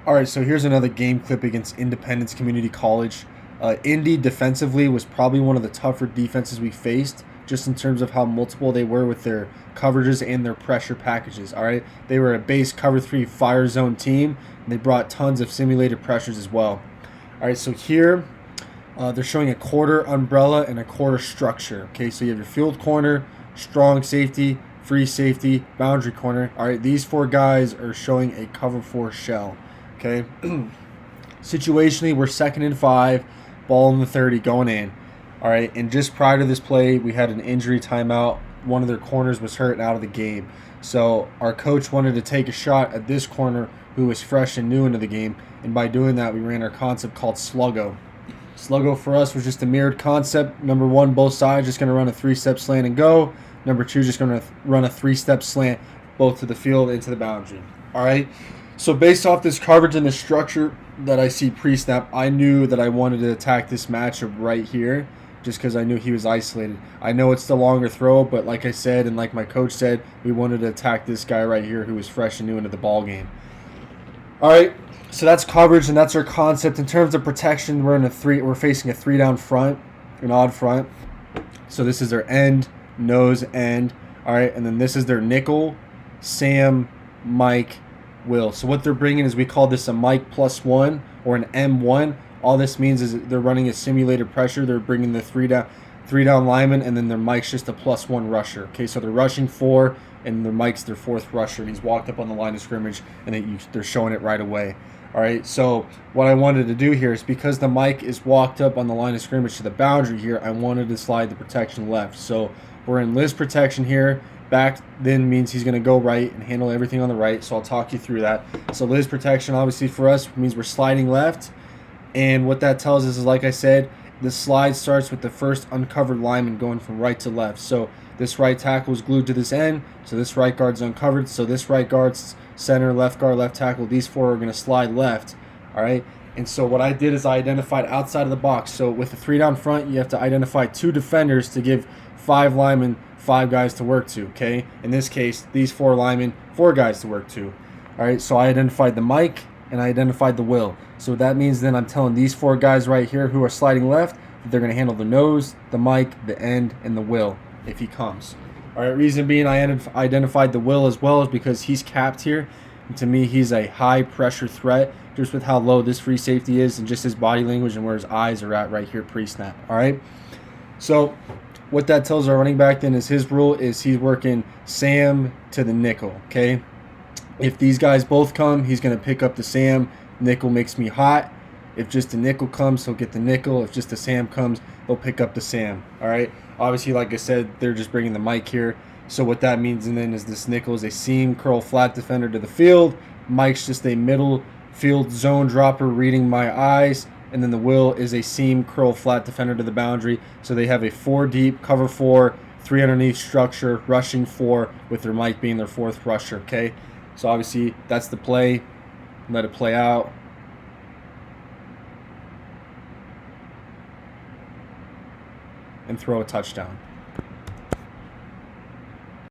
All right, so here's another game clip against Independence Community College. Indy defensively was probably one of the tougher defenses we faced, just in terms of how multiple they were with their coverages and their pressure packages. All right, they were a base cover three fire zone team, and they brought tons of simulated pressures as well. All right, so here they're showing a quarter umbrella and a quarter structure. Okay, so you have your field corner, strong safety, free safety, boundary corner. All right, these four guys are showing a cover four shell. Okay, situationally, we're 2nd and 5, ball in the 30, going in. All right, and just prior to this play, we had an injury timeout. One of their corners was hurt and out of the game. So our coach wanted to take a shot at this corner who was fresh and new into the game, and by doing that, we ran our concept called Sluggo. Sluggo for us was just a mirrored concept. Number one, both sides just going to run a 3-step slant and go. Number two, just going to run a 3-step slant both to the field and to the boundary. All right. So based off this coverage and the structure that I see pre-snap, I knew that I wanted to attack this matchup right here just because I knew he was isolated. I know it's the longer throw, but like I said and like my coach said, we wanted to attack this guy right here who was fresh and new into the ball game. All right, so that's coverage and that's our concept. In terms of protection, we're facing a 3-down front, an odd front. So this is their end, nose, end. All right, and then this is their nickel, Sam, Mike, Will. So what they're bringing is, we call this a Mike +1 or an M1. All this means is they're running a simulated pressure. They're bringing the three down lineman, and then their Mike's just a +1 rusher. Okay, so they're rushing 4, and their Mike's their 4th rusher, and he's walked up on the line of scrimmage, and they're showing it right away. All right, so what I wanted to do here is, because the Mike is walked up on the line of scrimmage to the boundary here, I wanted to slide the protection left. So we're in Liz protection here. Back then means he's going to go right and handle everything on the right, so I'll talk you through that. So Liz protection, obviously for us, means we're sliding left, and what that tells us is, like I said, the slide starts with the first uncovered lineman going from right to left. So this right tackle is glued to this end, so this right guard's uncovered, so this right guard's center, left guard, left tackle, these four are going to slide left. All right, and so what I did is I identified outside of the box. So with a 3-down front, you have to identify 2 defenders to give 5 linemen 5 guys to work to. Okay, in this case, these 4 linemen, 4 guys to work to. All right, so I identified the Mike and I identified the Will. So that means then I'm telling these 4 guys right here who are sliding left that they're going to handle the nose, the Mike, the end, and the Will if he comes. All right, reason being I identified the Will as well is because he's capped here. And to me, he's a high pressure threat just with how low this free safety is and just his body language and where his eyes are at right here pre-snap. All right, so what that tells our running back then is his rule is he's working Sam to the nickel. Okay, if these guys both come, he's going to pick up the Sam. Nickel makes me hot. If just the nickel comes, he'll get the nickel. If just the Sam comes, he'll pick up the Sam. All right, obviously, like I said, they're just bringing the Mike here. So what that means and then is this nickel is a seam curl flat defender to the field. Mike's just a middle field zone dropper reading my eyes. And then the Will is a seam curl flat defender to the boundary. So they have a 4 deep, cover 4, 3 underneath structure, rushing 4, with their Mike being their 4th rusher. Okay, so obviously that's the play. Let it play out. And throw a touchdown.